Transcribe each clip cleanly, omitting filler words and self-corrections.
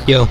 Yo.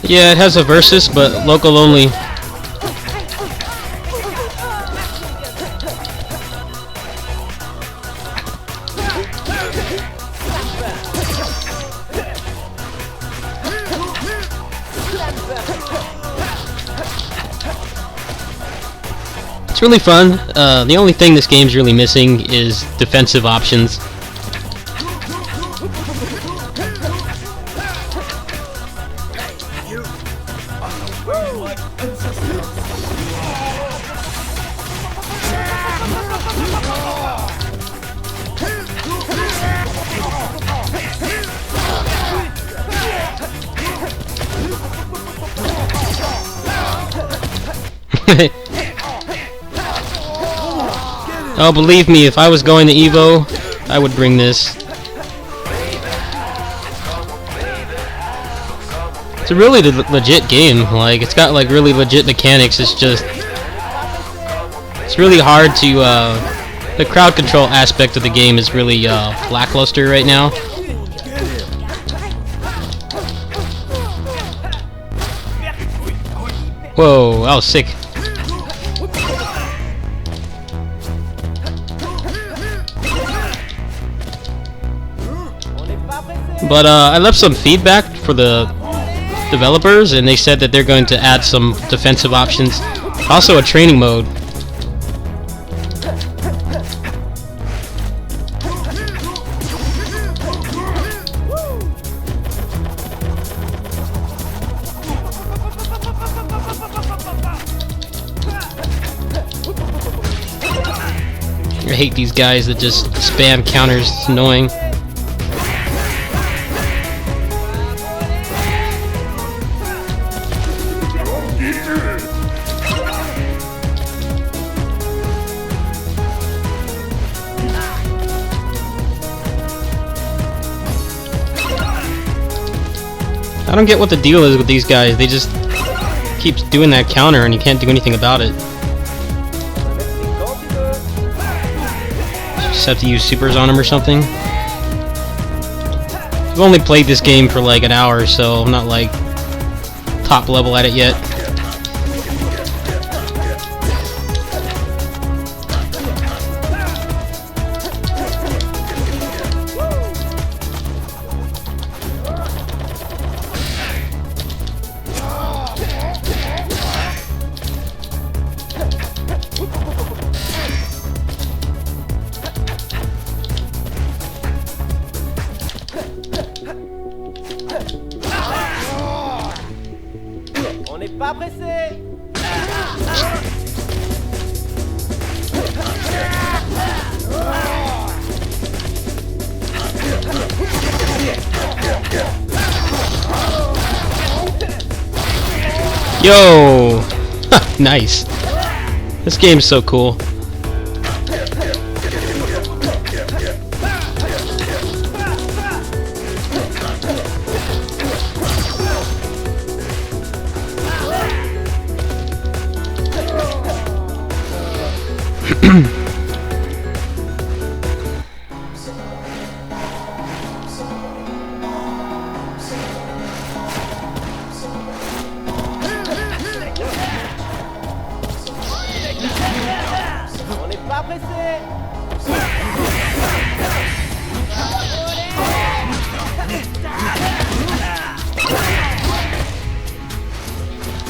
Yeah, it has a versus, but local only. It's really fun. The only thing this game's really missing is defensive options. Oh, believe me, if I was going to Evo, I would bring this. It's a really legit game. Like, it's got like really legit mechanics. It's just, it's really hard to. The crowd control aspect of the game is really lackluster right now. Whoa, that was sick. But I left some feedback for the developers, and they said that they're going to add some defensive options. Also a training mode. I hate these guys that just spam counters. It's annoying. I don't get what the deal is with these guys. They just keep doing that counter and you can't do anything about it. Just have to use supers on them or something. I've only played this game for like an hour, so I'm not like top level at it yet. On n'est pas pressé. Yo! Nice. This game's so cool. On n'est pas pressé.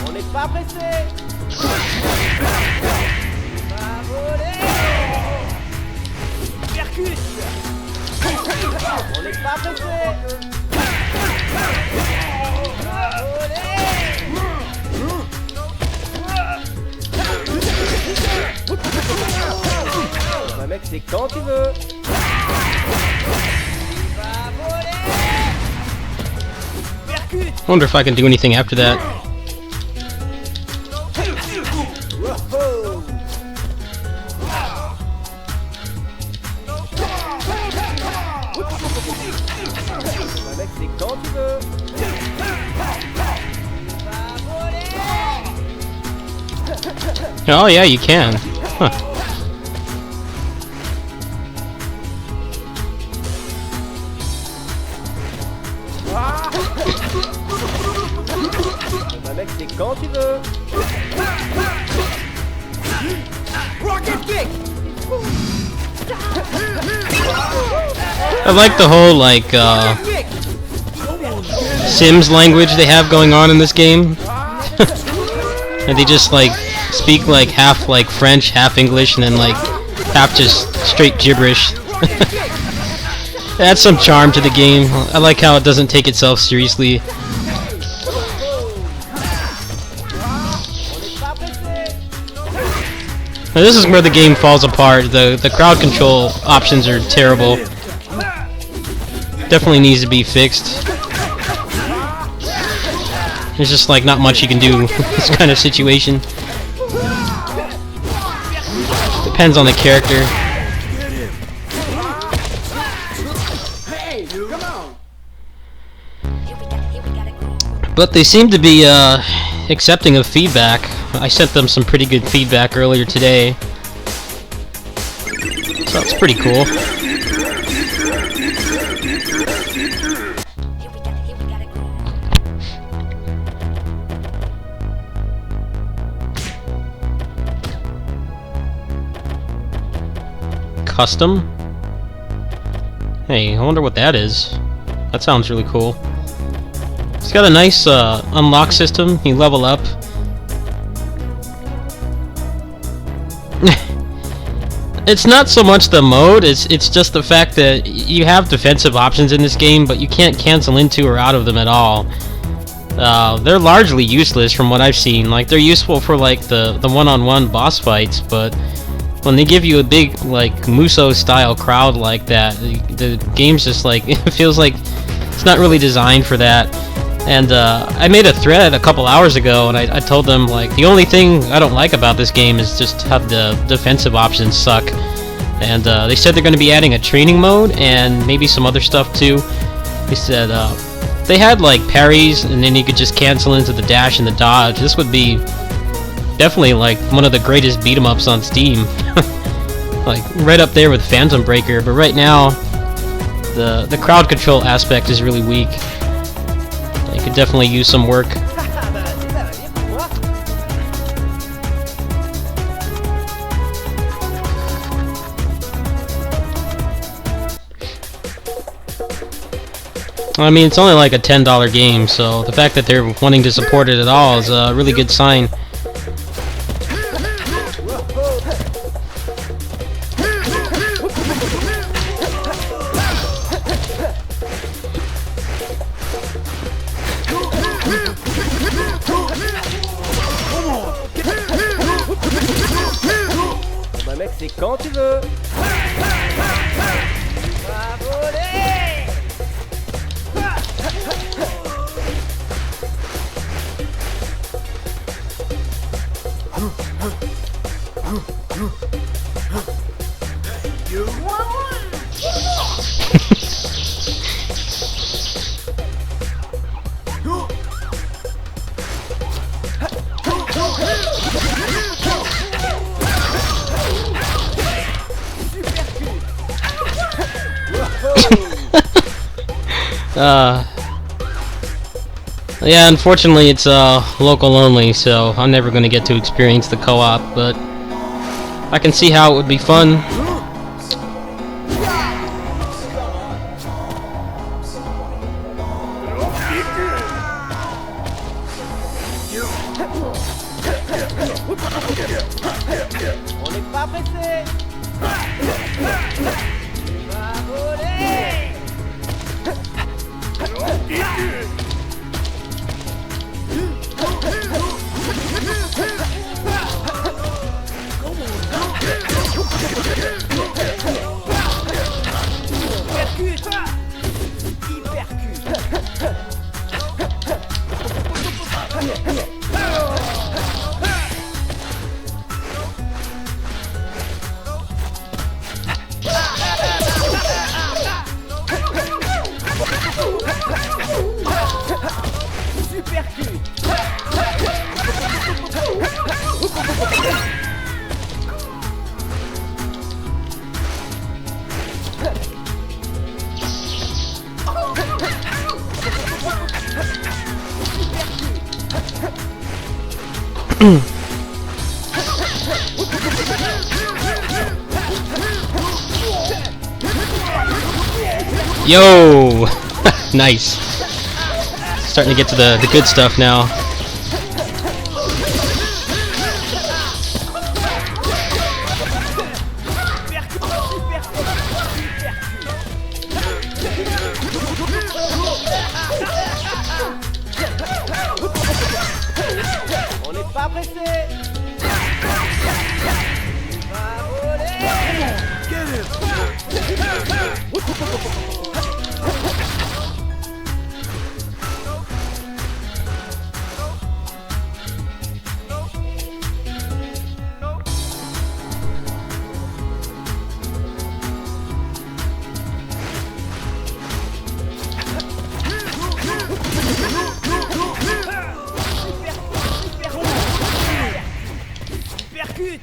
On n'est pas pressé. Percute. On n'est pas pressé. Bah mec, c'est quand tu veux. I wonder if I can do anything after that. Wouhou. Bah mec, c'est quand tu veux. Oh yeah, you can. Huh. Bah mec, c'est quand tu veux. Rocket kick. I like the whole like Kick. Sims language they have going on in this game. And they just like speak like half like French, half English, and then like half just straight gibberish. Adds some charm to the game. I like how it doesn't take itself seriously. Now this is where the game falls apart. The crowd control options are terrible. Definitely needs to be fixed. There's just like not much you can do in this kind of situation. Depends on the character. But they seem to be accepting of feedback. I sent them some pretty good feedback earlier today. So that's pretty cool. Custom? Hey, I wonder what that is. That sounds really cool. It's got a nice unlock system. You level up. It's not so much the mode, it's just the fact that you have defensive options in this game, but you can't cancel into or out of them at all. They're largely useless from what I've seen. Like, they're useful for like the one-on-one boss fights, but when they give you a big like Muso style crowd like that, the game's just like it feels like it's not really designed for that. And I made a thread a couple hours ago, and I told them like the only thing I don't like about this game is just how the defensive options suck. And they said they're going to be adding a training mode and maybe some other stuff too. They said they had like parries, and then you could just cancel into the dash and the dodge. This would be definitely like one of the greatest beat 'em ups on Steam. Like right up there with Phantom Breaker. But right now, the crowd control aspect is really weak. You could definitely use some work. I mean, it's only like a $10 game, so the fact that they're wanting to support it at all is a really good sign. Bah mec, c'est quand tu veux. Yeah, unfortunately it's local only, so I'm never going to get to experience the co-op, but I can see how it would be fun. On n'est pas pressé. Va voler. Yo! Nice. Starting to get to the good stuff now. On n'est pas pressé. Percute.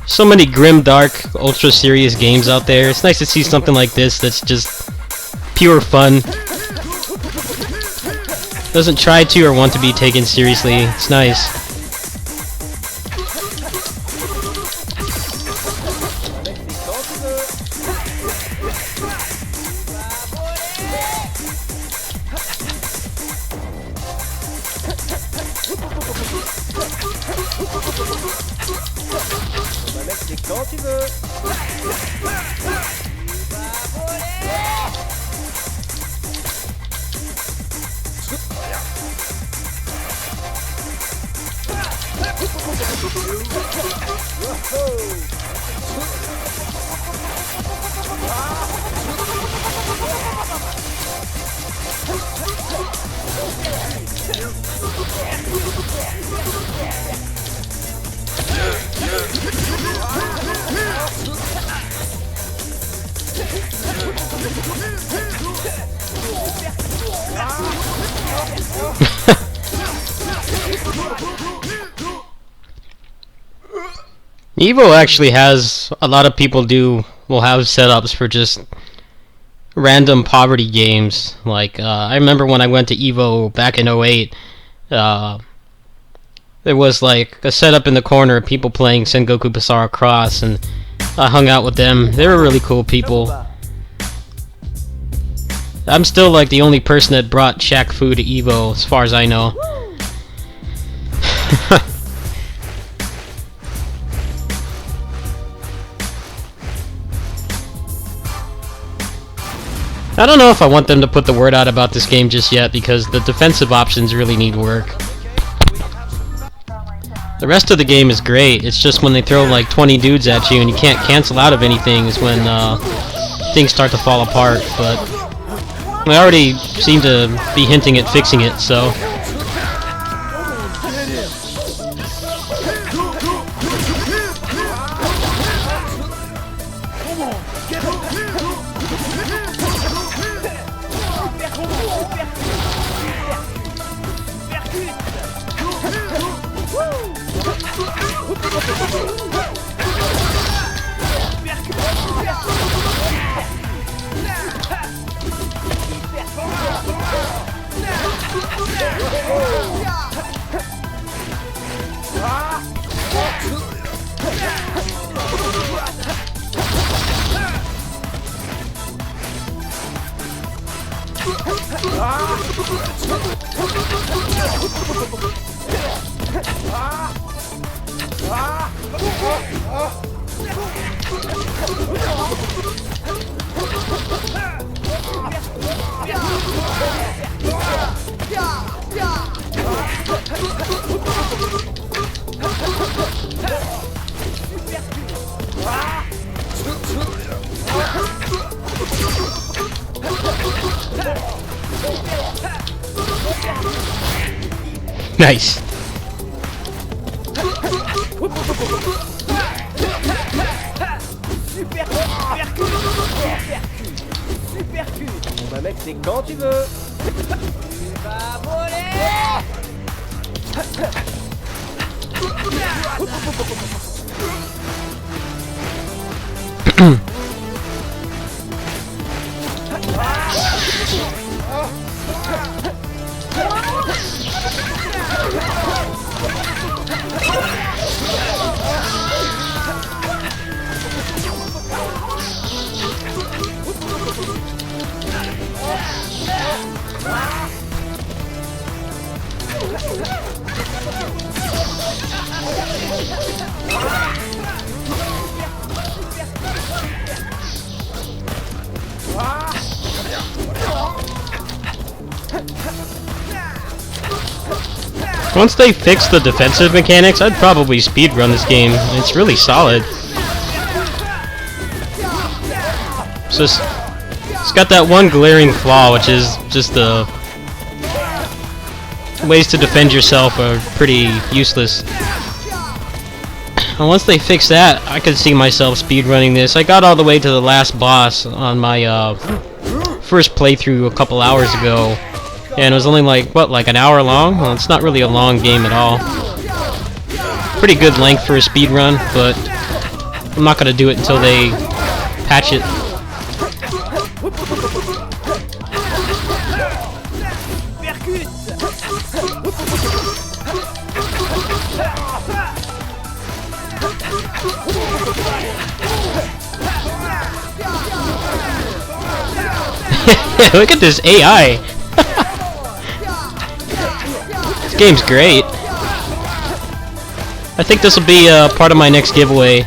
So many grim, dark, ultra serious games out there. It's nice to see something like this that's just pure fun. Doesn't try to or want to be taken seriously. It's nice. C'est quand tu veux. Evo actually has a lot of people will have setups for just random poverty games. Like I remember when I went to Evo back in '08, there was like a setup in the corner of people playing Sengoku Basara Cross, and I hung out with them. They were really cool people. I'm still like the only person that brought Shaq Fu to Evo, as far as I know. I don't know if I want them to put the word out about this game just yet, because the defensive options really need work. The rest of the game is great. It's just when they throw like 20 dudes at you and you can't cancel out of anything is when things start to fall apart. But I already seem to be hinting at fixing it, so... Nice. Super cul. Bah mec, c'est quand tu veux. Once they fix the defensive mechanics, I'd probably speedrun this game. It's really solid. It's got that one glaring flaw, which is just the ways to defend yourself are pretty useless. And once they fix that, I could see myself speedrunning this. I got all the way to the last boss on my first playthrough a couple hours ago. And it was only like, what, like an hour long? Well, it's not really a long game at all. Pretty good length for a speedrun, but I'm not gonna do it until they patch it. Look at this AI! This game's great. I think this will be part of my next giveaway.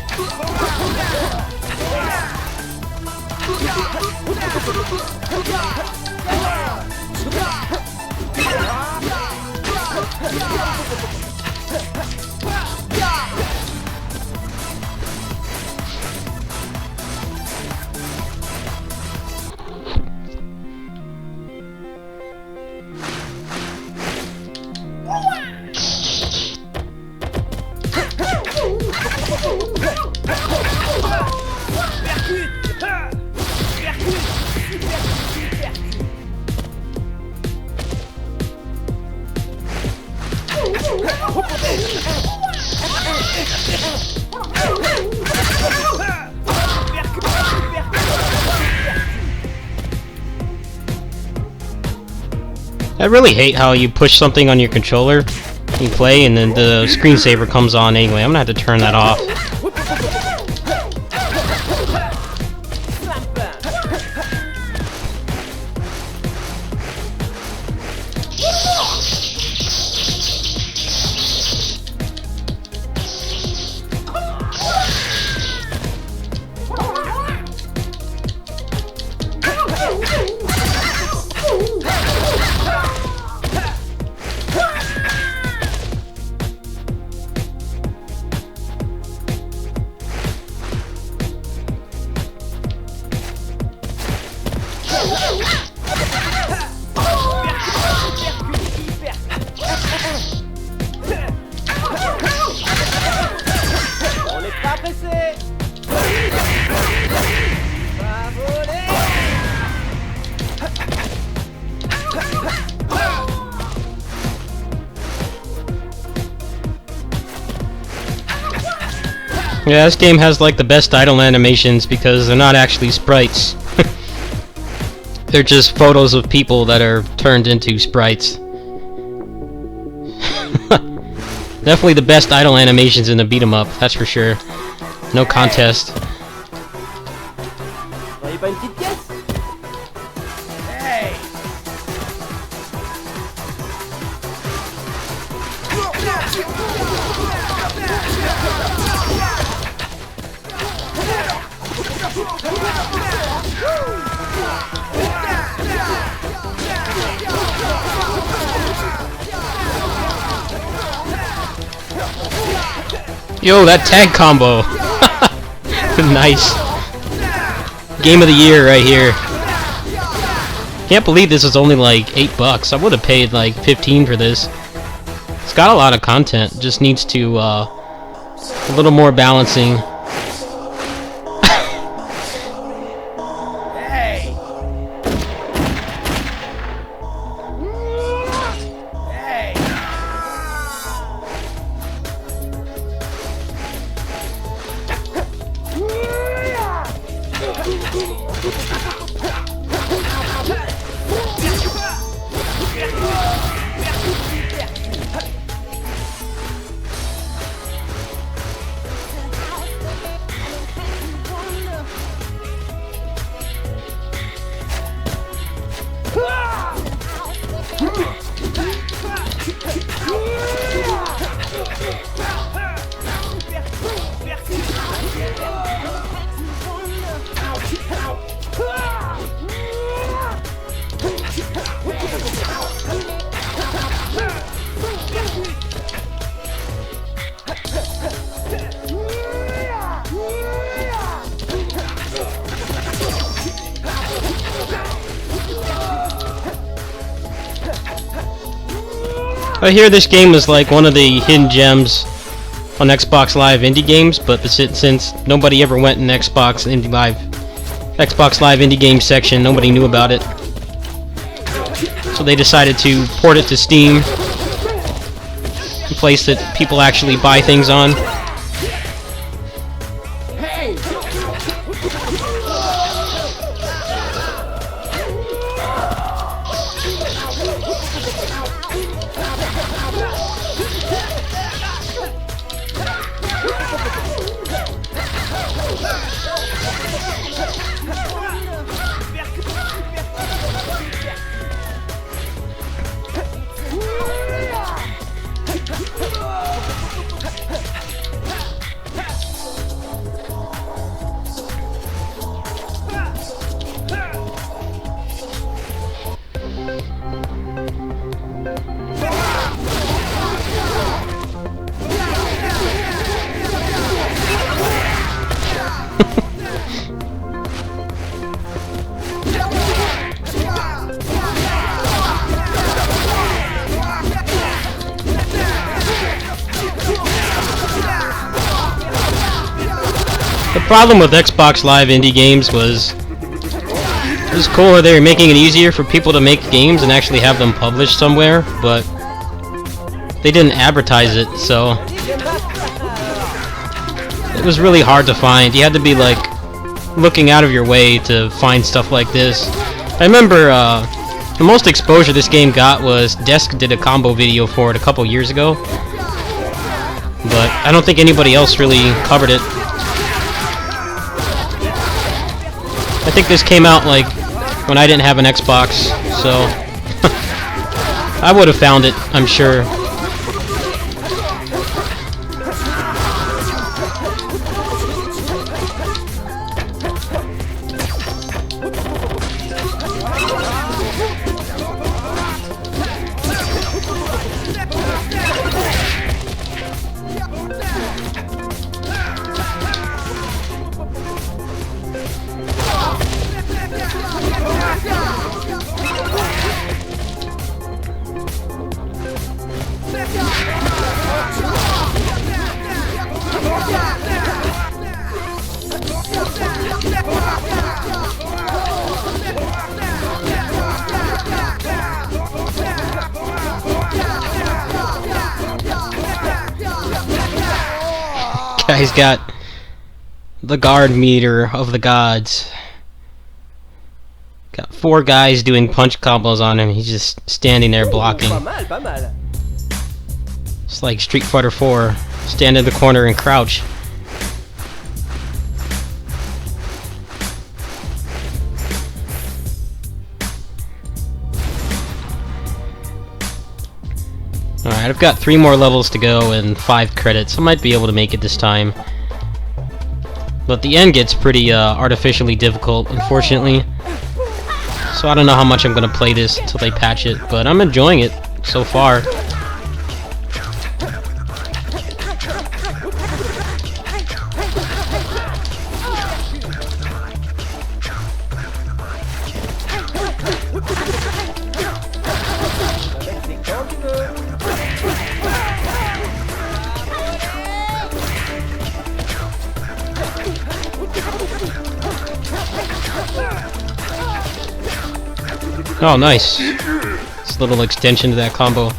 I really hate how you push something on your controller, you play, and then the screensaver comes on anyway. I'm gonna have to turn that off. Yeah, this game has like the best idle animations because they're not actually sprites. They're just photos of people that are turned into sprites. Definitely the best idle animations in the beat 'em up, that's for sure. No contest. Voyez pas une petite pièce? Hey! Yo, that tag combo! Nice. Game of the year right here. Can't believe this is only like $8. I would have paid like 15 for this. It's got a lot of content. Just needs to a little more balancing. I hear this game is like one of the hidden gems on Xbox Live indie games, but since nobody ever went in Xbox Live indie game section, nobody knew about it. So they decided to port it to Steam, a place that people actually buy things on. The problem with Xbox Live indie games was it was cool they were making it easier for people to make games and actually have them published somewhere, but they didn't advertise it, so it was really hard to find. You had to be like looking out of your way to find stuff like this. I remember the most exposure this game got was Desk did a combo video for it a couple years ago, but I don't think anybody else really covered it. I think this came out like when I didn't have an Xbox, so I would have found it, I'm sure. Guy's got the guard meter of the gods. Got 4 guys doing punch combos on him. He's just standing there blocking. It's like Street Fighter 4. Stand in the corner and crouch. Alright, I've got 3 more levels to go and 5 credits. I might be able to make it this time. But the end gets pretty artificially difficult, unfortunately. So I don't know how much I'm going to play this until they patch it, but I'm enjoying it so far. Oh, nice. It's a little extension to that combo.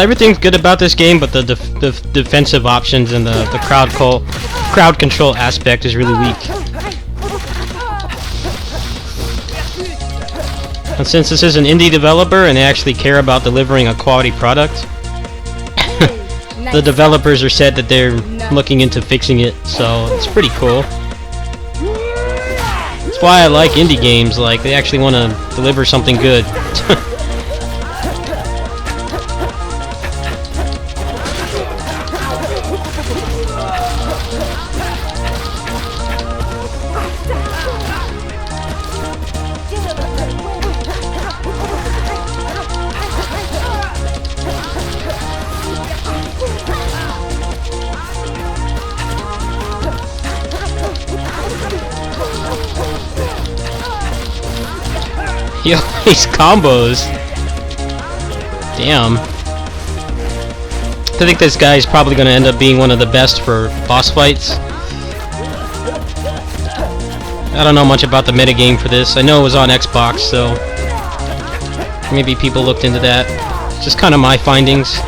Everything's good about this game, but the defensive options and the crowd control aspect is really weak. And since this is an indie developer and they actually care about delivering a quality product, the developers are said that they're looking into fixing it, so it's pretty cool. That's why I like indie games, like they actually want to deliver something good. Yo, these combos. Damn. I think this guy is probably going to end up being one of the best for boss fights. I don't know much about the metagame for this. I know it was on Xbox, so maybe people looked into that. Just kind of my findings.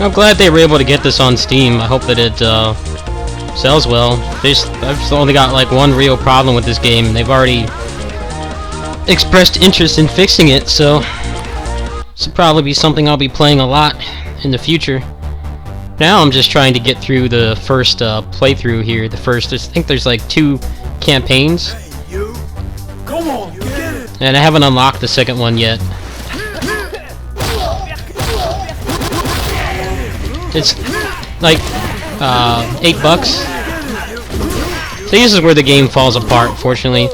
I'm glad they were able to get this on Steam. I hope that it sells well. I've only got like one real problem with this game. They've already expressed interest in fixing it, so this will probably be something I'll be playing a lot in the future. Now I'm just trying to get through the first playthrough here. I think there's like 2 campaigns. Hey, you. Come on, get it. And I haven't unlocked the second one yet. It's like $8. So this is where the game falls apart, fortunately.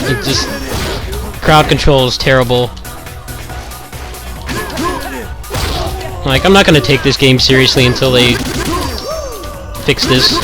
It just crowd control is terrible. Like, I'm not gonna take this game seriously until they fix this.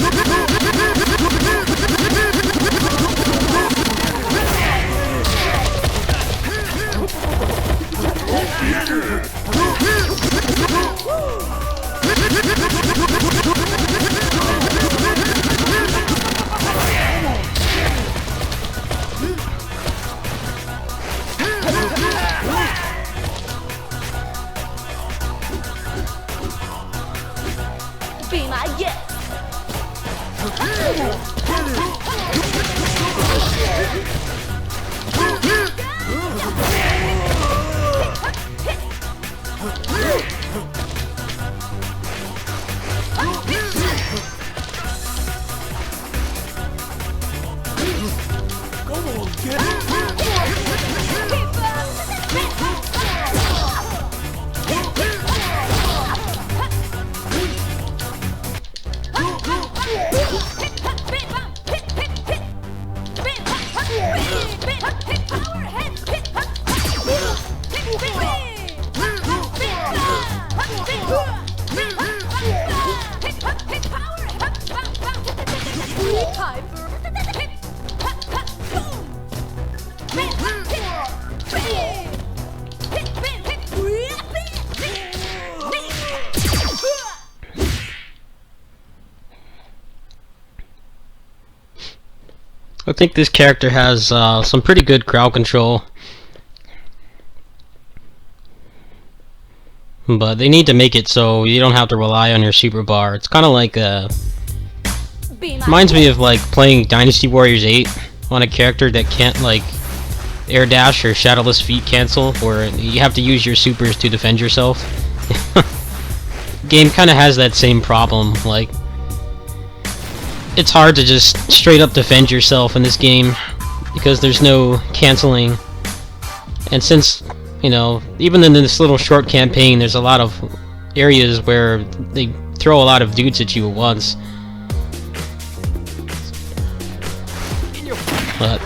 Be my guest. I think this character has some pretty good crowd control. But they need to make it so you don't have to rely on your super bar. It's kind of like reminds me of like playing Dynasty Warriors 8 on a character that can't like air dash or shadowless feet cancel, where you have to use your supers to defend yourself. Game kind of has that same problem. Like, it's hard to just straight up defend yourself in this game because there's no canceling. And since, you know, even in this little short campaign, there's a lot of areas where they throw a lot of dudes at you at once. But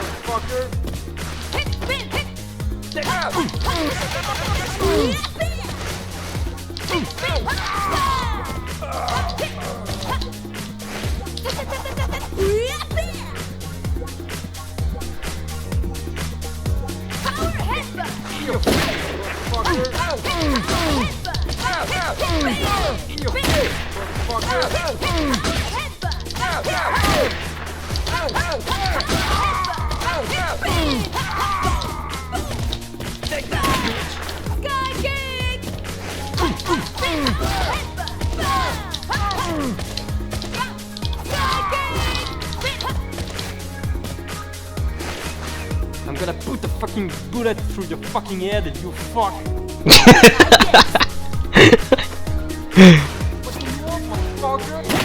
I'm gonna put the fucking bullet through your fucking head, you fuck! What do you want, motherfucker?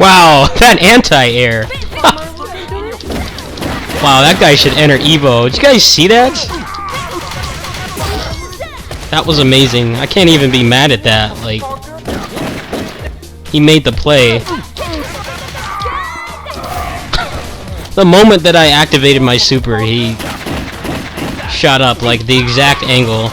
wow, that anti-air! Wow, that guy should enter Evo. Did you guys see that? That was amazing. I can't even be mad at that. Like, he made the play. The moment that I activated my super, he shot up like the exact angle.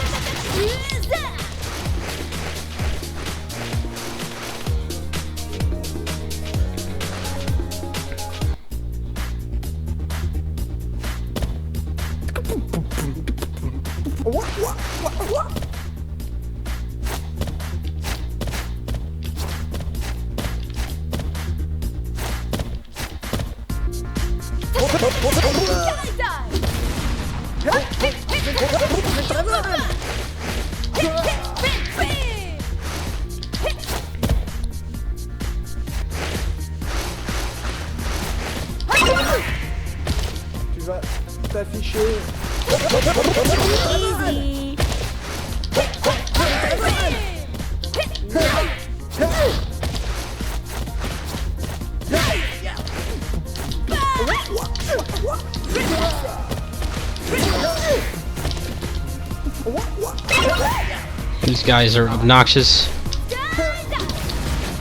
Tu vas t'afficher. Easy. These guys are obnoxious.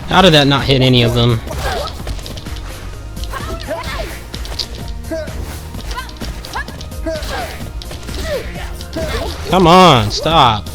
How did that not hit any of them? Come on, stop.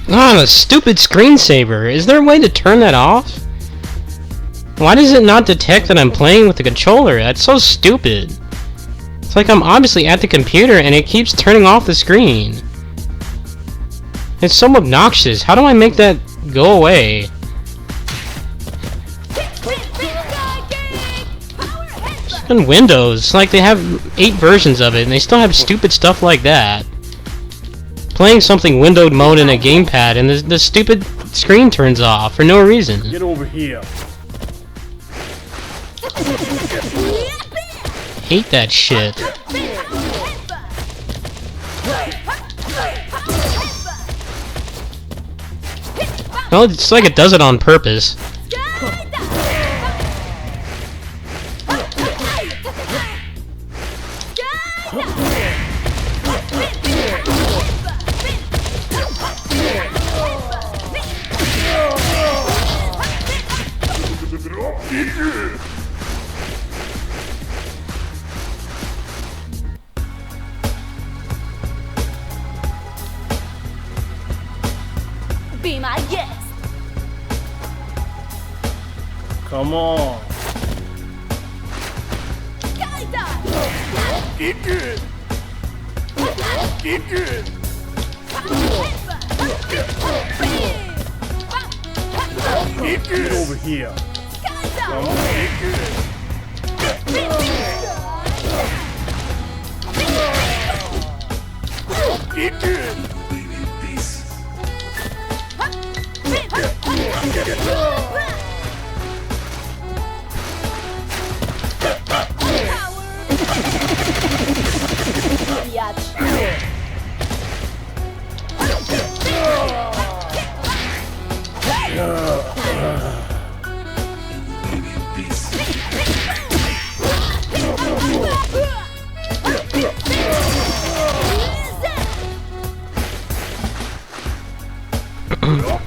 Ah, the stupid screensaver. Is there a way to turn that off? Why does it not detect that I'm playing with the controller? That's so stupid. It's like I'm obviously at the computer and it keeps turning off the screen. It's so obnoxious. How do I make that go away? It's in Windows. Like they have 8 versions of it and they still have stupid stuff like that. Playing something windowed mode in a gamepad and the stupid screen turns off for no reason. Get over here. Hate that shit. Well, it's like it does it on purpose. Be my guest. Come on. Get good. Get good. Get good over here. Come on. Get good. Get good.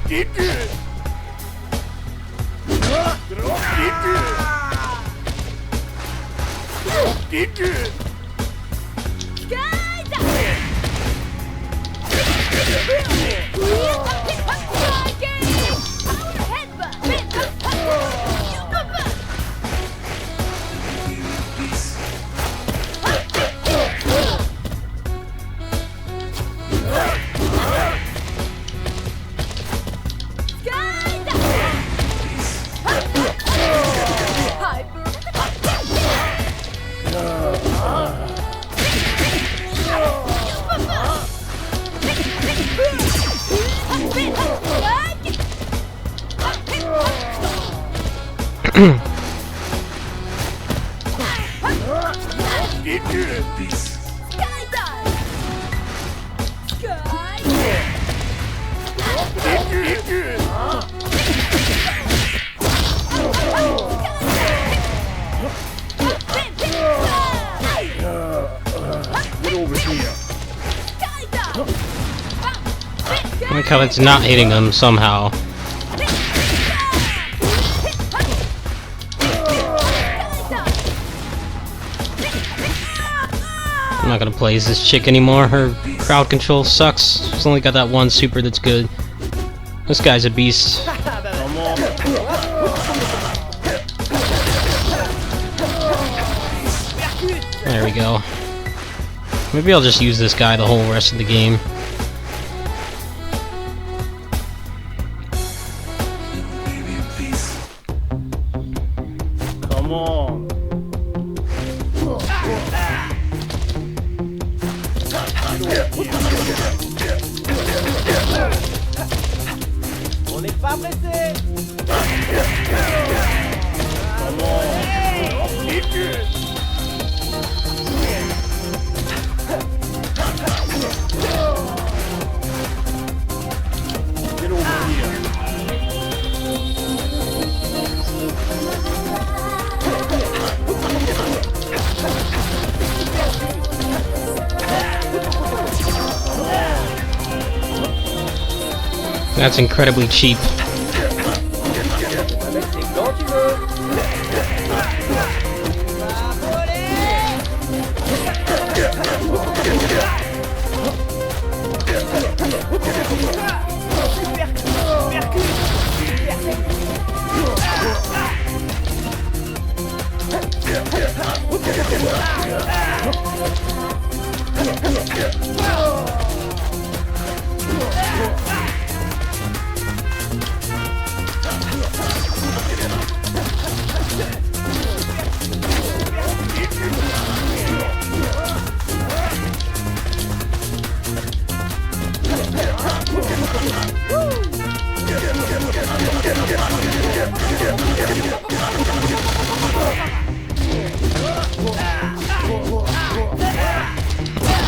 Get good. Get good. Get good. Get good. Get over here. I like how it's not hitting them somehow. I'm not gonna play as this chick anymore. Her crowd control sucks. She's only got that one super that's good. This guy's a beast. Come on. There we go. Maybe I'll just use this guy the whole rest of the game. Come on. On n'est pas pressé. Come on. Get good. Get over here. That's incredibly cheap. Avec tes gants, tu veux.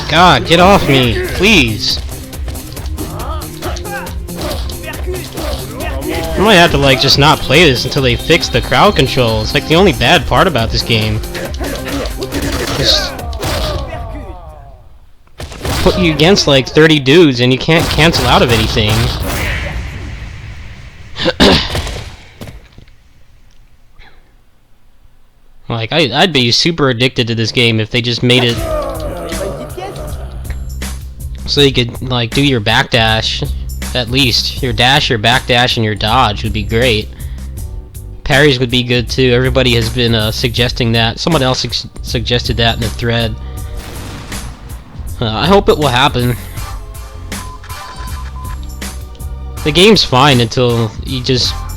God, get off me, please. I might have to like just not play this until they fix the crowd control. It's like the only bad part about this game. Just put you against like 30 dudes and you can't cancel out of anything. Like I'd be super addicted to this game if they just made it so you could like do your backdash. At least your dash, your backdash, and your dodge would be great. Parries would be good too. Everybody has been suggesting that. Someone else suggested that in the thread. I hope it will happen. The game's fine until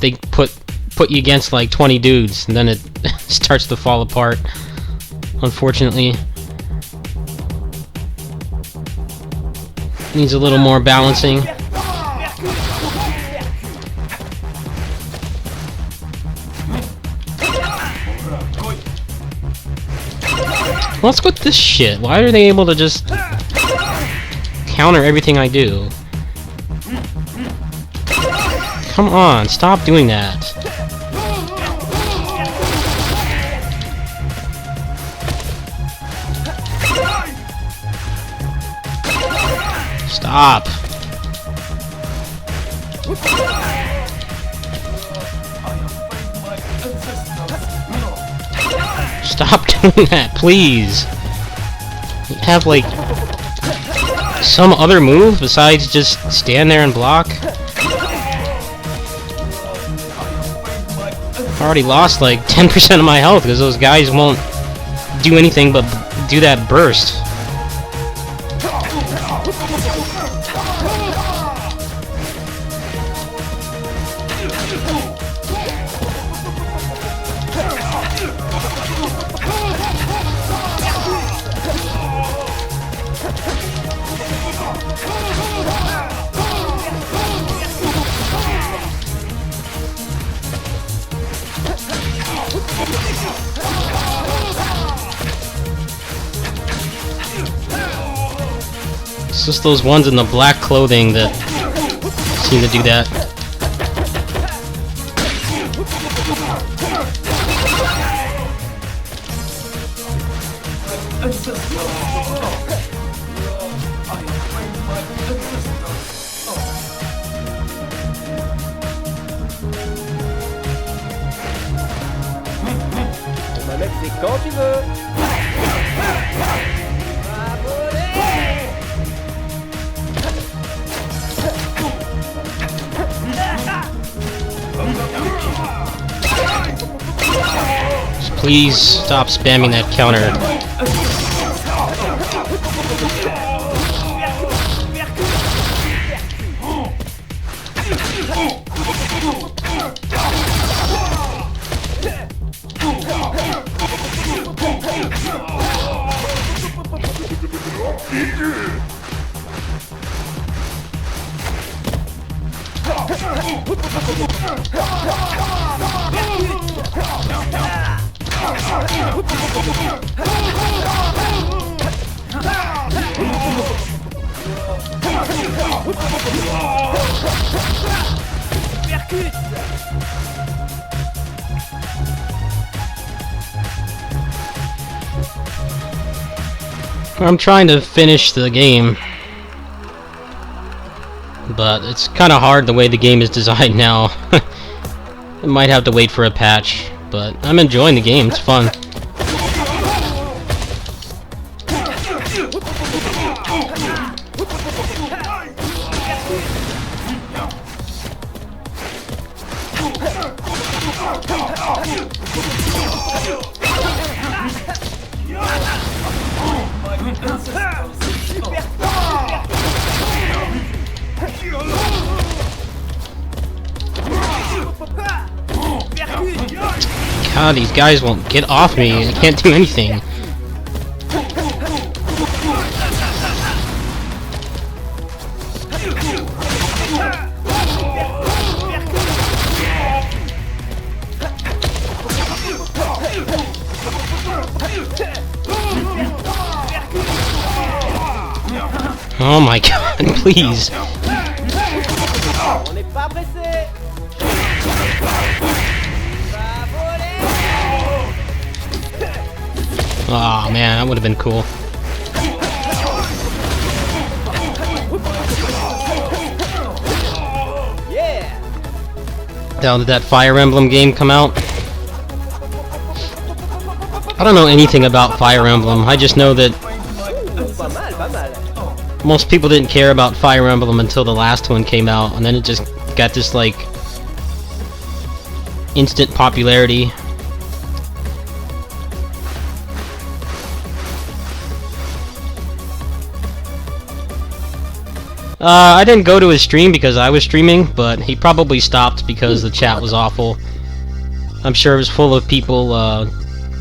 they put you against like 20 dudes, and then it starts to fall apart. Unfortunately, needs a little more balancing. What's with this shit? Why are they able to just counter everything I do? Come on, stop doing that. Stop. Stop doing that, please. Have like some other move besides just stand there and block. I already lost like 10% of my health because those guys won't do anything but do that burst. It's just those ones in the black clothing that seem to do that. On va mettre, c'est quand tu veux. Please stop spamming that counter. I'm trying to finish the game, but it's kind of hard the way the game is designed now. I might have to wait for a patch, but I'm enjoying the game. It's fun. God, these guys won't get off me. I can't do anything. Oh my god, please. On n'est pas pressé. Va voler. Oh man, that would have been cool. Yeah. Now, did that Fire Emblem game come out? I don't know anything about Fire Emblem. I just know that Pas mal, pas mal. most people didn't care about Fire Emblem until the last one came out, and then it just got this like instant popularity. I didn't go to his stream because I was streaming, but he probably stopped because the chat was awful. I'm sure it was full of people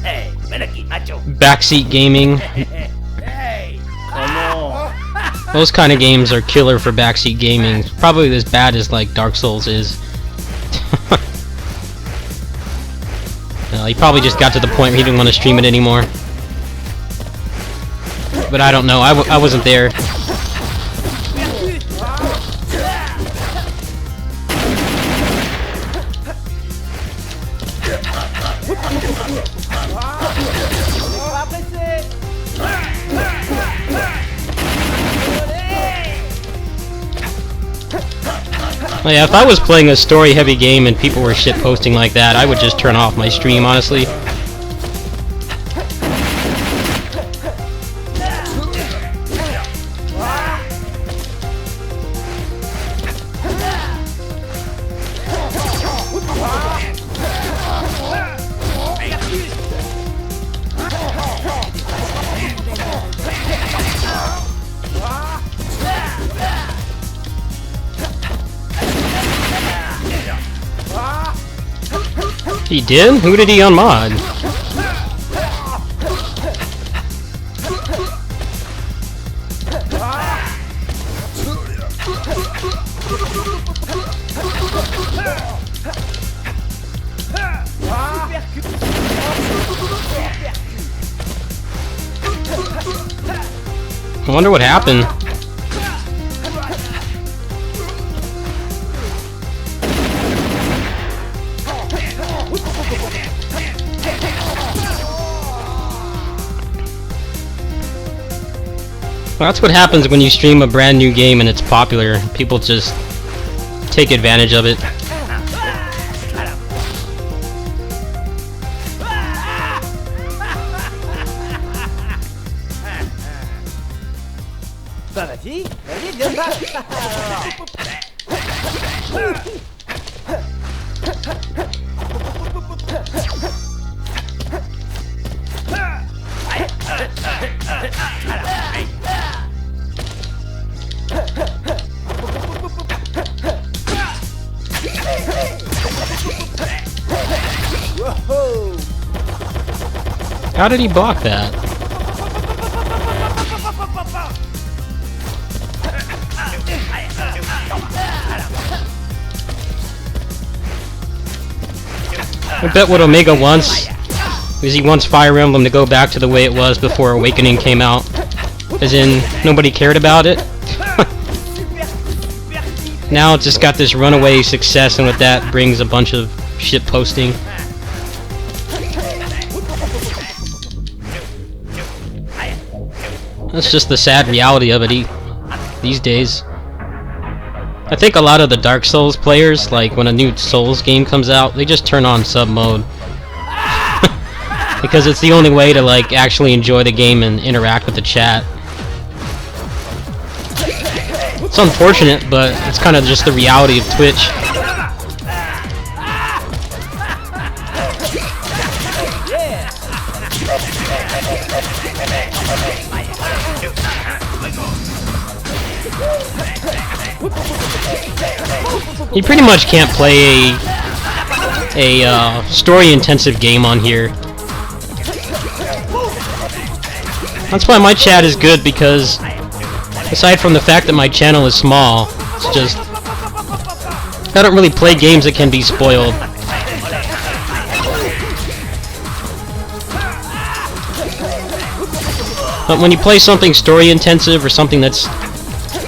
Hey, ven aquí, macho. backseat gaming. Hey. Come on. Those kind of games are killer for backseat gaming. Probably as bad as like Dark Souls is. He probably just got to the point where he didn't want to stream it anymore. But I don't know. I wasn't there. Pas pressé. Oh, yeah, if I was playing a story-heavy game and people were shitposting like that, I would just turn off my stream, honestly. He did? Who did he unmod? I wonder what happened. Well, that's what happens when you stream a brand new game and it's popular. People just take advantage of it. Bah vas-y, vas-y, viens pas. Whoa. How did he block that? I bet what Omega wants is he wants Fire Emblem to go back to the way it was before Awakening came out. As in, nobody cared about it. Now it's just got this runaway success, and with that brings a bunch of shit posting. That's just the sad reality of it these days. I think a lot of the Dark Souls players, like when a new Souls game comes out, they just turn on sub mode. Because it's the only way to like actually enjoy the game and interact with the chat. It's unfortunate, but it's kind of just the reality of Twitch. You pretty much can't play a story-intensive game on here. That's why my chat is good, because aside from the fact that my channel is small, it's just I don't really play games that can be spoiled. But when you play something story-intensive or something that's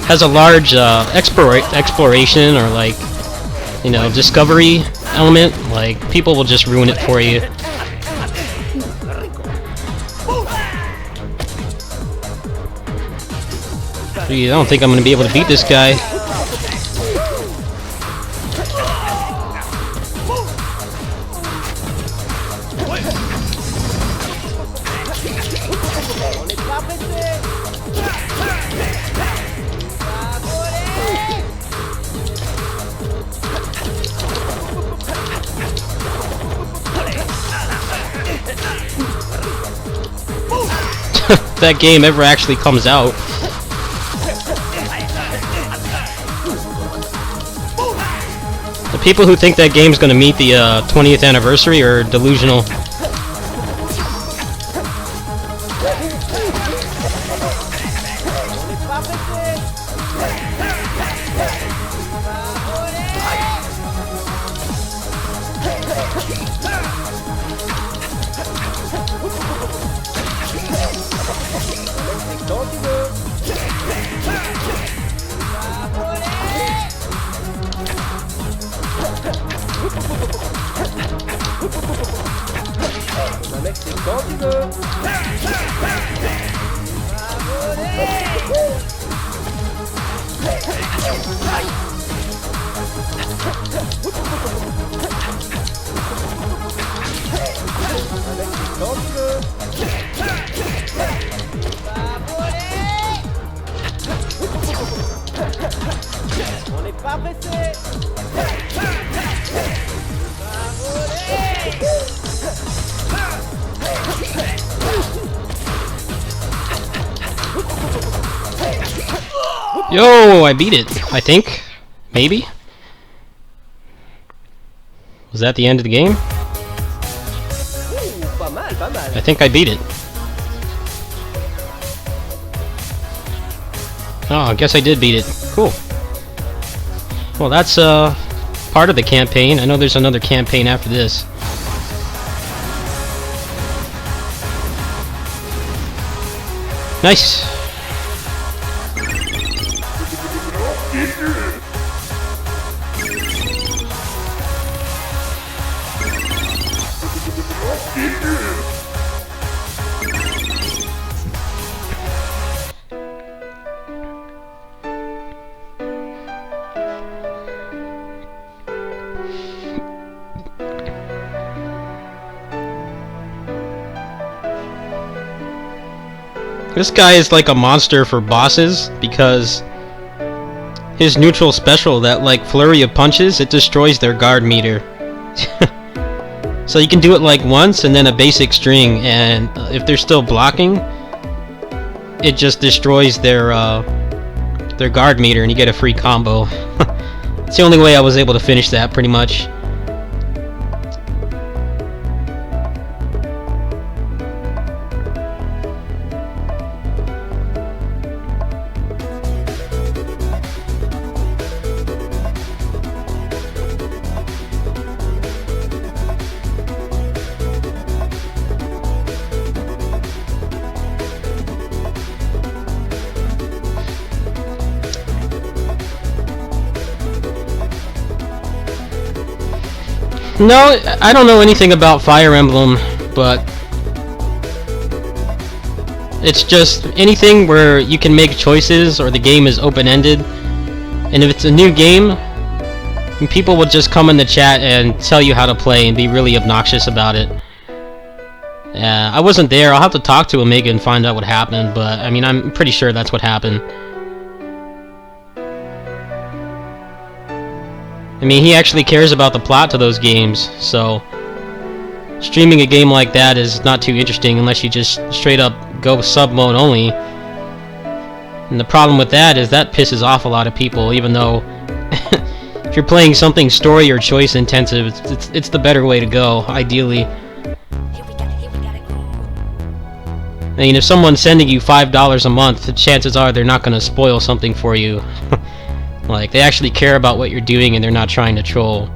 has a large exploration or, like, you know, discovery element, like, people will just ruin it for you. Gee, I don't think I'm gonna be able to beat this guy. If that game ever actually comes out. The people who think that game's gonna meet the 20th anniversary are delusional. Yo, I beat it, I think. Maybe? Was that the end of the game? I think I beat it. Oh, I guess I did beat it. Cool. Well, that's part of the campaign. I know there's another campaign after this. Nice. This guy is like a monster for bosses, because his neutral special, that like flurry of punches, it destroys their guard meter. So you can do it like once and then a basic string, and if they're still blocking, it just destroys their guard meter and you get a free combo. It's the only way I was able to finish that, pretty much. No, I don't know anything about Fire Emblem, but it's just anything where you can make choices or the game is open-ended. And if it's a new game, people will just come in the chat and tell you how to play and be really obnoxious about it. I wasn't there. I'll have to talk to Omega and find out what happened, but I mean, I'm pretty sure that's what happened. I mean, he actually cares about the plot to those games, so streaming a game like that is not too interesting unless you just straight up go sub mode only. And the problem with that is that pisses off a lot of people, even though if you're playing something story or choice intensive, it's the better way to go, ideally. I mean, if someone's sending you $5 a month, the chances are they're not going to spoil something for you. Like, they actually care about what you're doing and they're not trying to troll.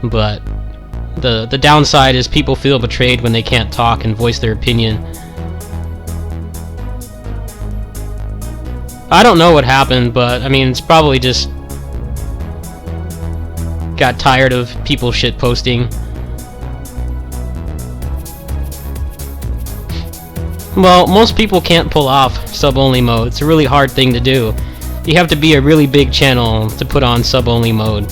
But the downside is people feel betrayed when they can't talk and voice their opinion. I don't know what happened, but I mean, it's probably just got tired of people shit posting. Well, most people can't pull off sub-only mode. It's a really hard thing to do. You have to be a really big channel to put on sub-only mode.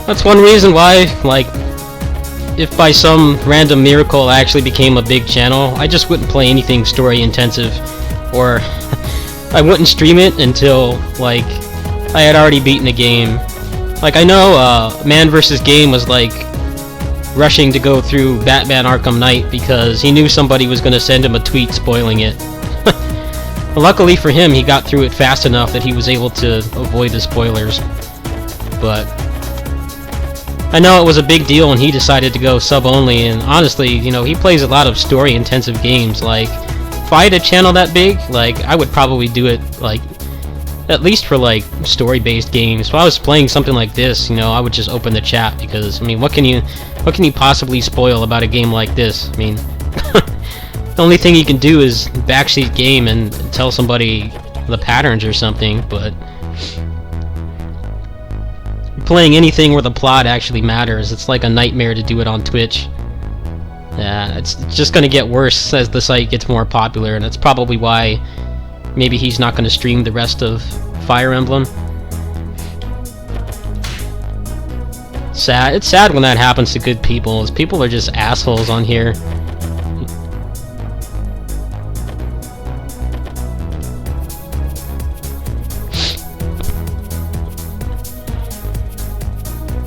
That's one reason why, like, if by some random miracle I actually became a big channel, I just wouldn't play anything story intensive, or I wouldn't stream it until, like, I had already beaten a game. Like, I know Man vs. Game was like rushing to go through Batman Arkham Knight because he knew somebody was going to send him a tweet spoiling it. Luckily for him, he got through it fast enough that he was able to avoid the spoilers. But I know it was a big deal when he decided to go sub-only, and honestly, you know, he plays a lot of story-intensive games. Like, if I had a channel that big, like, I would probably do it, like, at least for, like, story-based games. If I was playing something like this, you know, I would just open the chat, because, I mean, what can you possibly spoil about a game like this? I mean, the only thing you can do is backseat game and tell somebody the patterns or something, but playing anything where the plot actually matters, it's like a nightmare to do it on Twitch. Yeah, it's just gonna get worse as the site gets more popular, and that's probably why maybe he's not gonna stream the rest of Fire Emblem. Sad. It's sad when that happens to good people, as people are just assholes on here.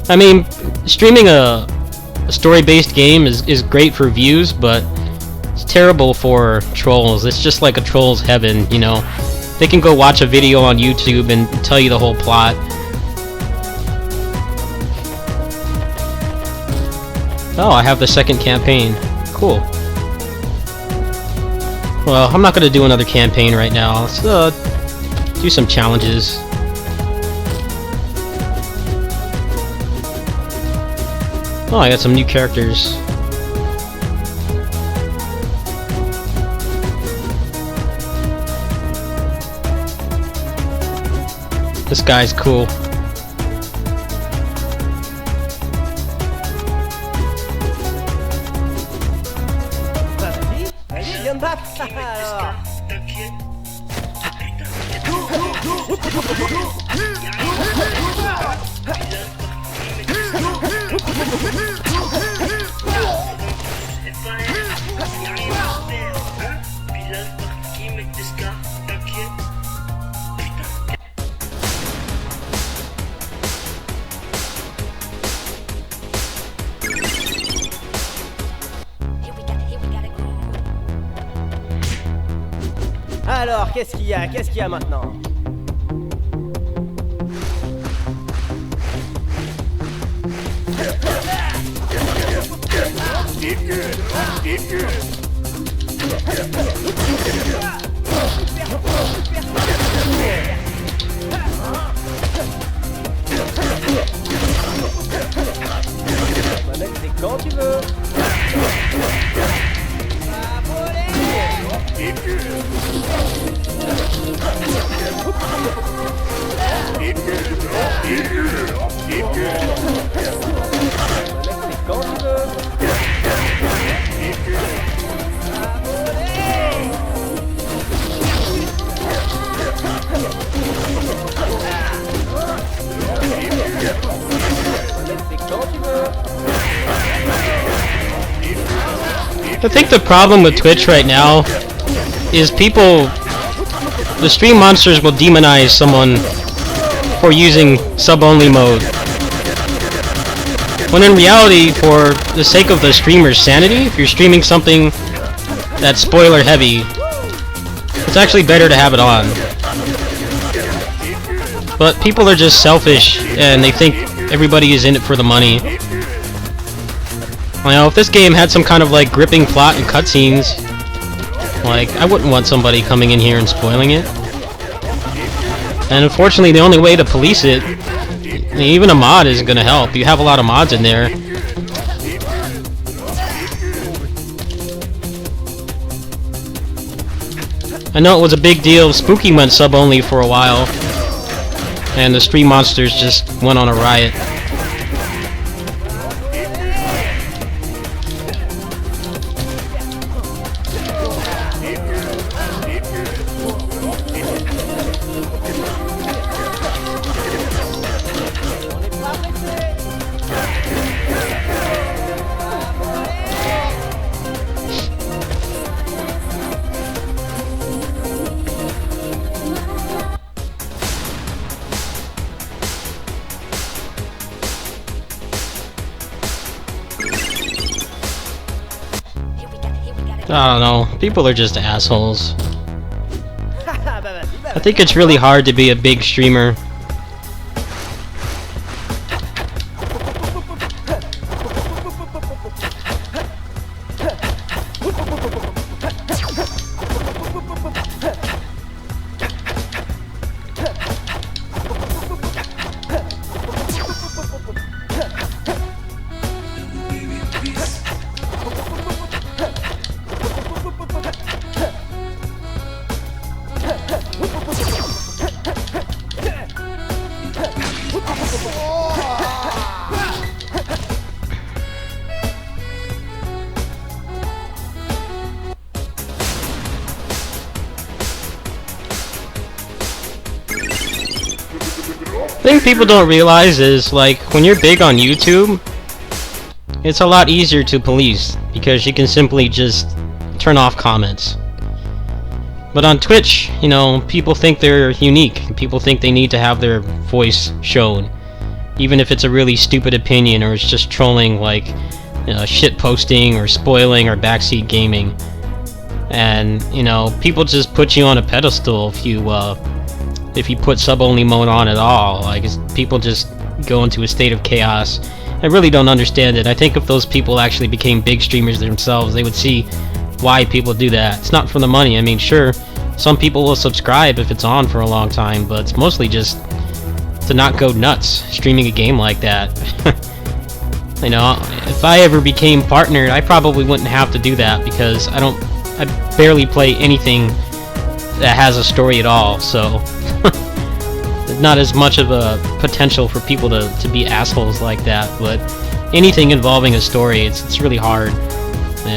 I mean, streaming a story-based game is great for views, but it's terrible for trolls. It's just like a troll's heaven, you know? They can go watch a video on YouTube and tell you the whole plot. Oh, I have the second campaign. Cool. Well, I'm not gonna do another campaign right now. Let's do some challenges. Oh, I got some new characters. This guy's cool. Vas-y, vas-y, viens me battre. Alors. Alors, qu'est-ce qu'il y a? Qu'est-ce qu'il y a maintenant? Mec, c'est quand tu veux. I think the problem with Twitch right now is the stream monsters will demonize someone for using sub-only mode. When in reality, for the sake of the streamer's sanity, if you're streaming something that's spoiler heavy, it's actually better to have it on. But people are just selfish, and they think everybody is in it for the money. You know, if this game had some kind of like gripping plot and cutscenes, like, I wouldn't want somebody coming in here and spoiling it. And unfortunately, the only way to police it, even a mod isn't going to help. You have a lot of mods in there. I know it was a big deal. Spooky went sub-only for a while. And the Stream Monsters just went on a riot. I don't know. People are just assholes. I think it's really hard to be a big streamer. The thing people don't realize is, like, when you're big on YouTube, it's a lot easier to police, because you can simply just turn off comments. But on Twitch, you know, people think they're unique. People think they need to have their voice shown. Even if it's a really stupid opinion, or it's just trolling, like, you know, shit posting, or spoiling, or backseat gaming. And, you know, people just put you on a pedestal if you put sub-only mode on at all. Like, people just go into a state of chaos. I really don't understand it. I think if those people actually became big streamers themselves, they would see why people do that. It's not for the money. I mean, sure, some people will subscribe if it's on for a long time, but it's mostly just to not go nuts streaming a game like that. You know, if I ever became partnered, I probably wouldn't have to do that, because I barely play anything that has a story at all, so there's not as much of a potential for people to be assholes like that. But anything involving a story, it's really hard.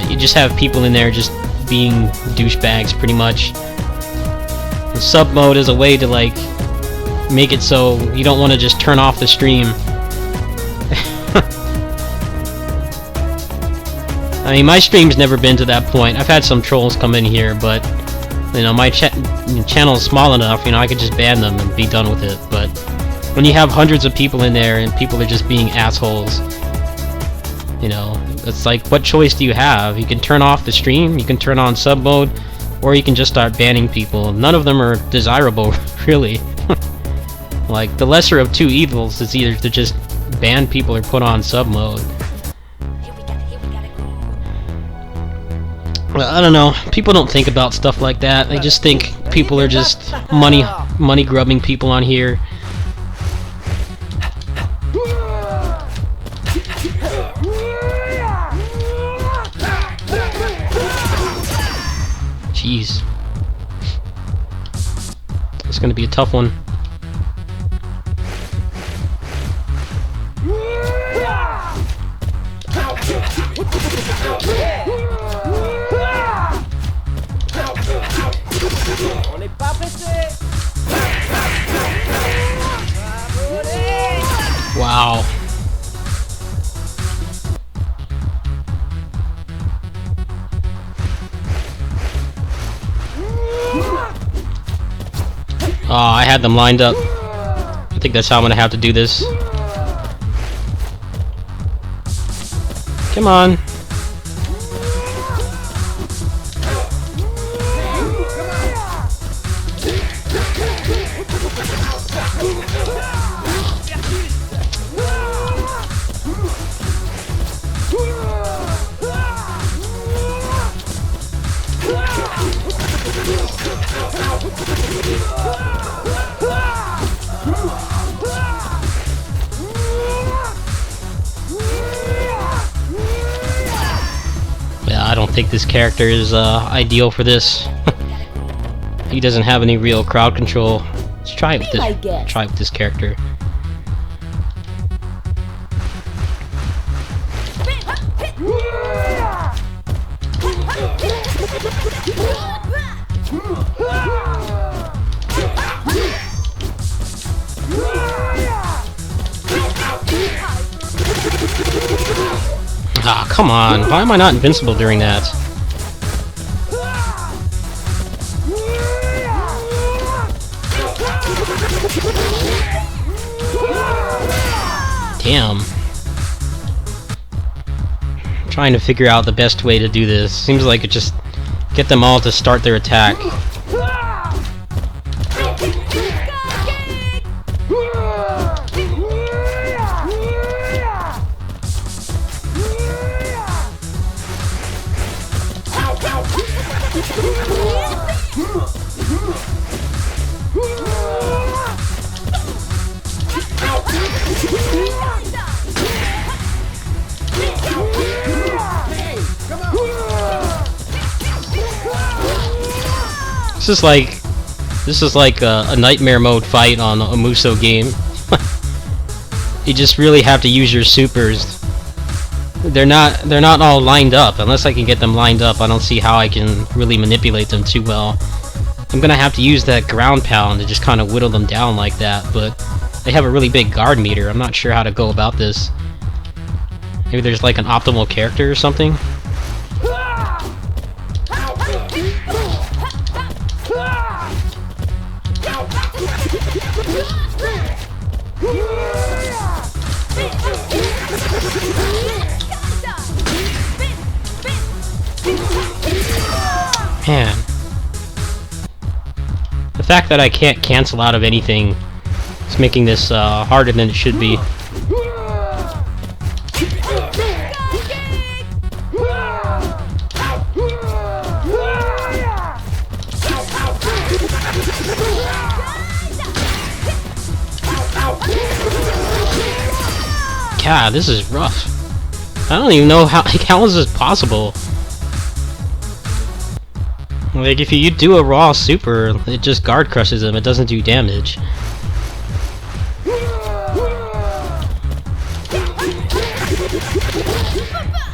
You just have people in there just being douchebags, pretty much. The sub mode is a way to, like, make it so you don't want to just turn off the stream. I mean, my stream's never been to that point. I've had some trolls come in here, but, you know, my channel's small enough, you know, I could just ban them and be done with it. But when you have hundreds of people in there and people are just being assholes, you know, it's like, what choice do you have? You can turn off the stream, you can turn on sub mode, or you can just start banning people. None of them are desirable, really. Like, the lesser of two evils is either to just ban people or put on sub mode. Well, I don't know. People don't think about stuff like that. They just think people are just money grubbing people on here. Jeez. It's gonna be a tough one. Wow. Oh, I had them lined up. I think that's how I'm gonna have to do this. Come on. Yeah, I don't think this character is ideal for this. He doesn't have any real crowd control. Let's try it with this. Try it with this character. Ah, come on. Why am I not invincible during that? Damn. I'm trying to figure out the best way to do this. Seems like it just get them all to start their attack. This is like a nightmare mode fight on a Muso game. You just really have to use your supers. They're not all lined up. Unless I can get them lined up, I don't see how I can really manipulate them too well. I'm gonna have to use that ground pound to just kind of whittle them down like that, but they have a really big guard meter. I'm not sure how to go about this. Maybe there's like an optimal character or something? Man. The fact that I can't cancel out of anything is making this harder than it should be. God, this is rough. I don't even know how is this possible? Like, if you do a raw super, it just guard crushes them, it doesn't do damage.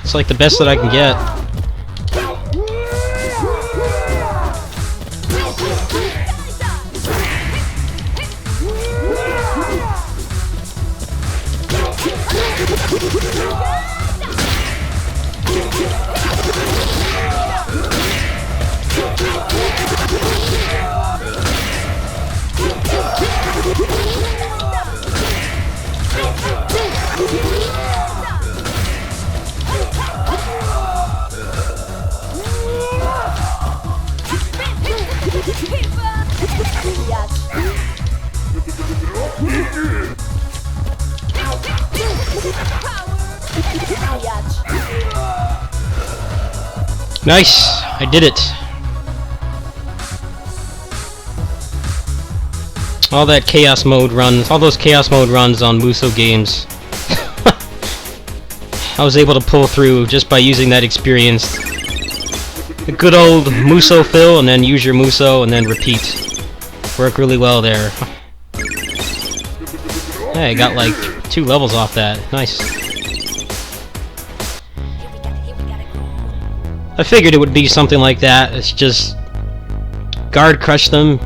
It's like the best that I can get. Nice! I did it! All that chaos mode runs, all those chaos mode runs on Muso games. I was able to pull through just by using that experience. The good old Muso fill, and then use your Muso, and then repeat. Work really well there. Hey, I got like 2 levels off that. Nice. I figured it would be something like that. It's just guard crush them,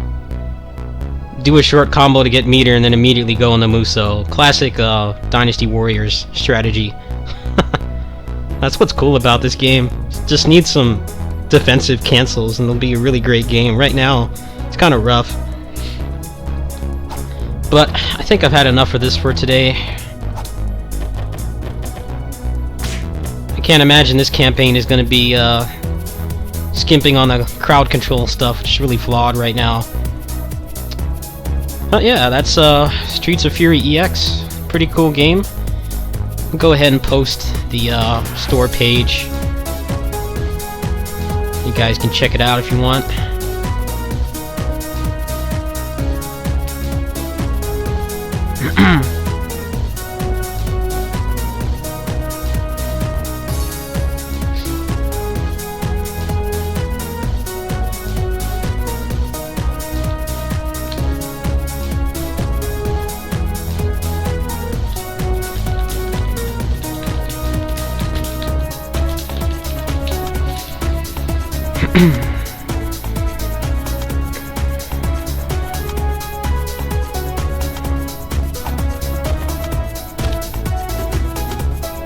do a short combo to get meter, and then immediately go on the Muso. Classic Dynasty Warriors strategy. That's what's cool about this game. Just need some defensive cancels and it'll be a really great game. Right now, it's kind of rough. But I think I've had enough for this for today. I can't imagine this campaign is going to be skimping on the crowd control stuff, which is really flawed right now. But yeah, that's Streets of Fury EX. Pretty cool game. I'll go ahead and post the store page. You guys can check it out if you want.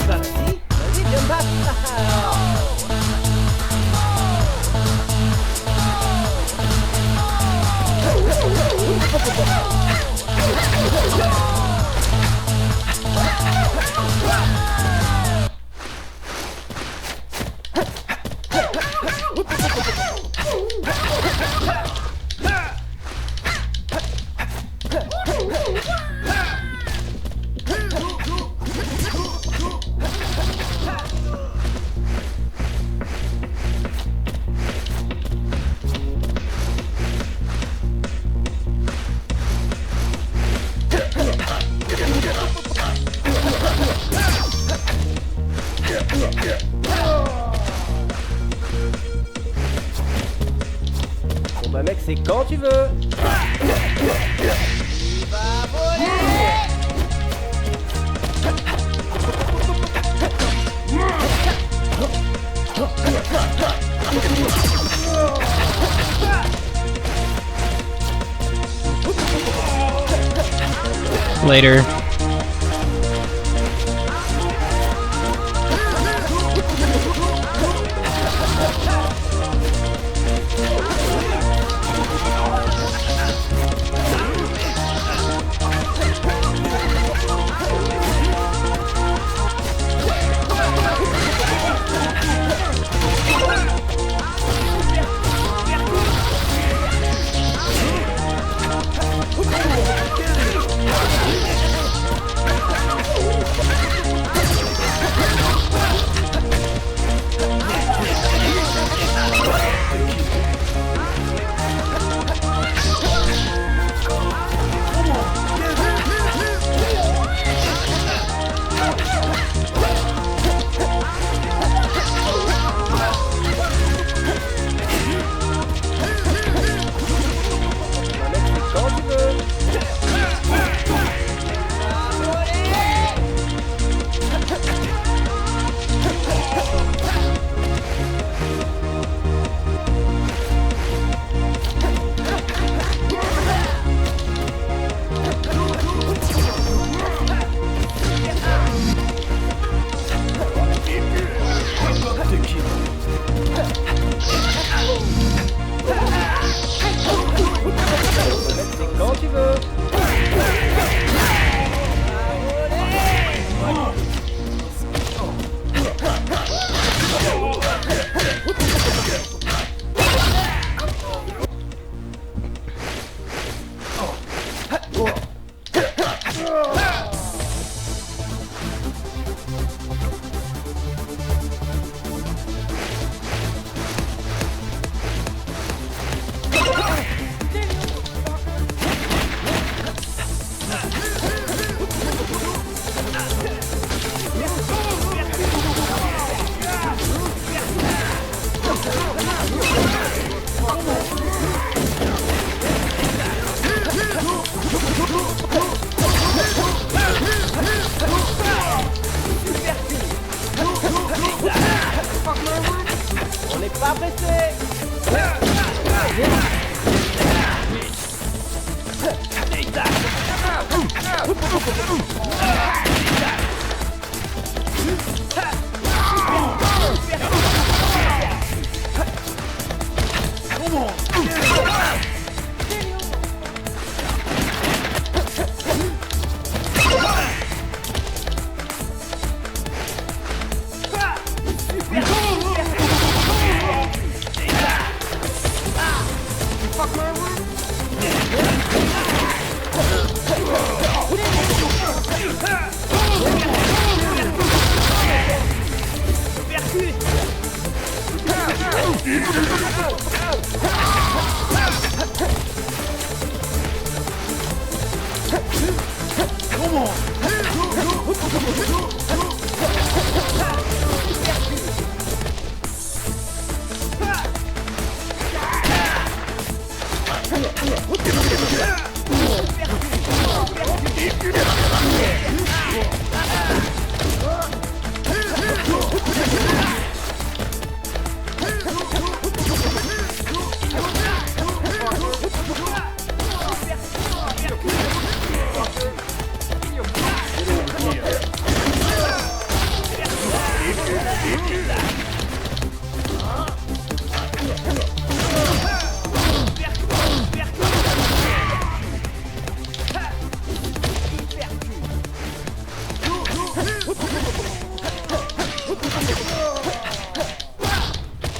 Sanity, vas-y, viens me battre. Bon bah mec, c'est quand tu veux. Il va voler. Later.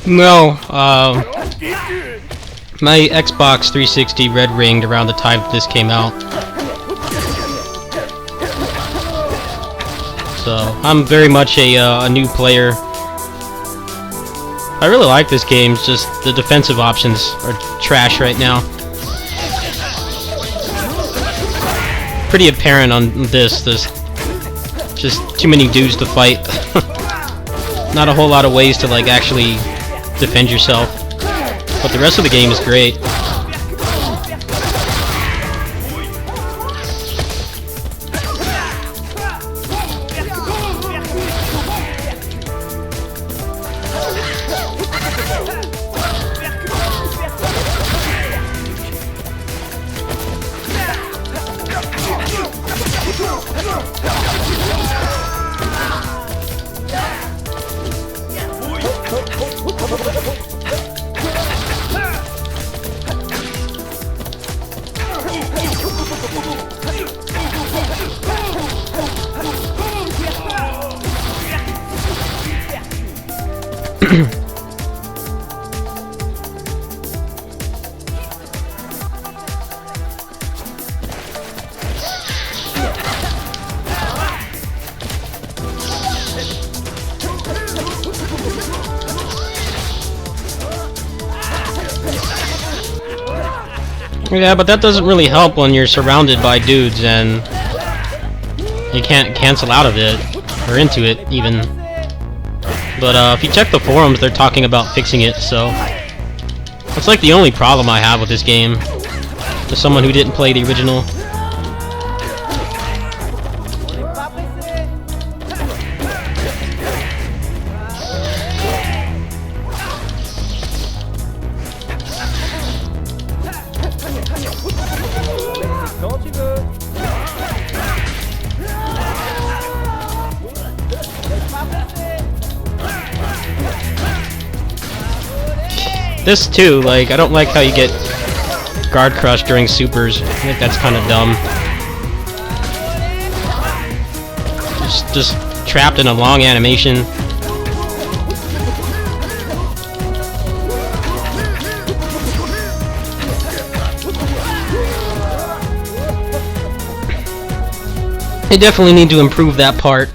No, my Xbox 360 red ringed around the time this came out. So, I'm very much a new player. I really like this game, it's just the defensive options are trash right now. Pretty apparent on this, there's just too many dudes to fight. Not a whole lot of ways to like actually defend yourself. But the rest of the game is great. Yeah, but that doesn't really help when you're surrounded by dudes and you can't cancel out of it, or into it, even. But if you check the forums, they're talking about fixing it, so that's like the only problem I have with this game. To someone who didn't play the original. This too, like, I don't like how you get guard crush during supers. I think that's kind of dumb. Just trapped in a long animation. They definitely need to improve that part.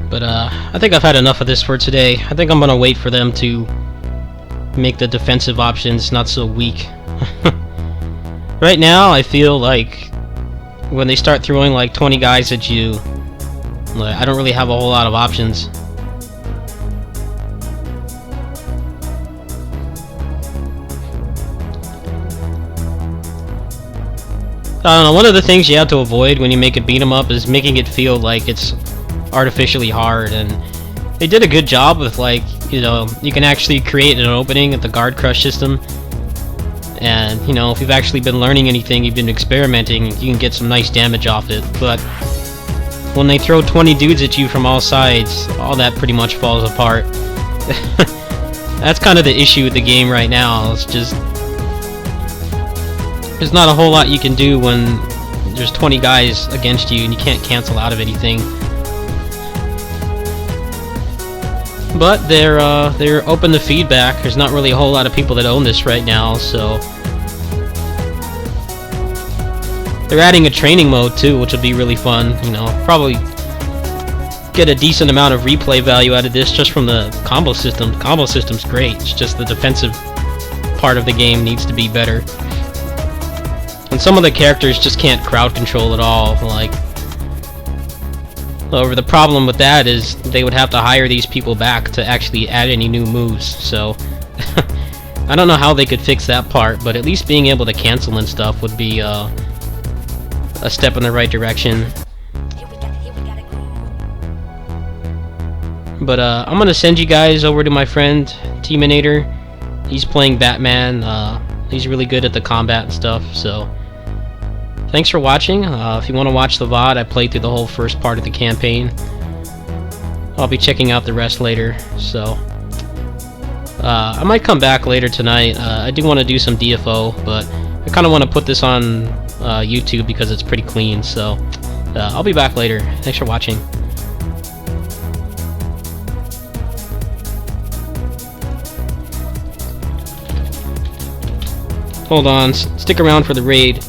But I think I've had enough of this for today. I think I'm gonna wait for them to make the defensive options not so weak. Right now, I feel like when they start throwing like 20 guys at you, like, I don't really have a whole lot of options. I don't know, one of the things you have to avoid when you make a beat 'em up is making it feel like it's artificially hard, and they did a good job with, like, you know, you can actually create an opening at the guard crush system, and, you know, if you've actually been learning anything, you've been experimenting, you can get some nice damage off it. But when they throw 20 dudes at you from all sides, all that pretty much falls apart. That's kind of the issue with the game right now. It's just there's not a whole lot you can do when there's 20 guys against you and you can't cancel out of anything. But they're open to feedback. There's not really a whole lot of people that own this right now, so they're adding a training mode too, which will be really fun. You know, probably get a decent amount of replay value out of this just from the combo system. The combo system's great. It's just the defensive part of the game needs to be better. And some of the characters just can't crowd control at all. Like, however, the problem with that is they would have to hire these people back to actually add any new moves, so I don't know how they could fix that part, but at least being able to cancel and stuff would be a step in the right direction. But I'm gonna send you guys over to my friend Teaminator. He's playing Batman. He's really good at the combat and stuff, so thanks for watching. If you want to watch the VOD, I played through the whole first part of the campaign. I'll be checking out the rest later, so I might come back later tonight. I do want to do some DFO, but I kind of want to put this on YouTube because it's pretty clean, so I'll be back later. Thanks for watching. Hold on, stick around for the raid.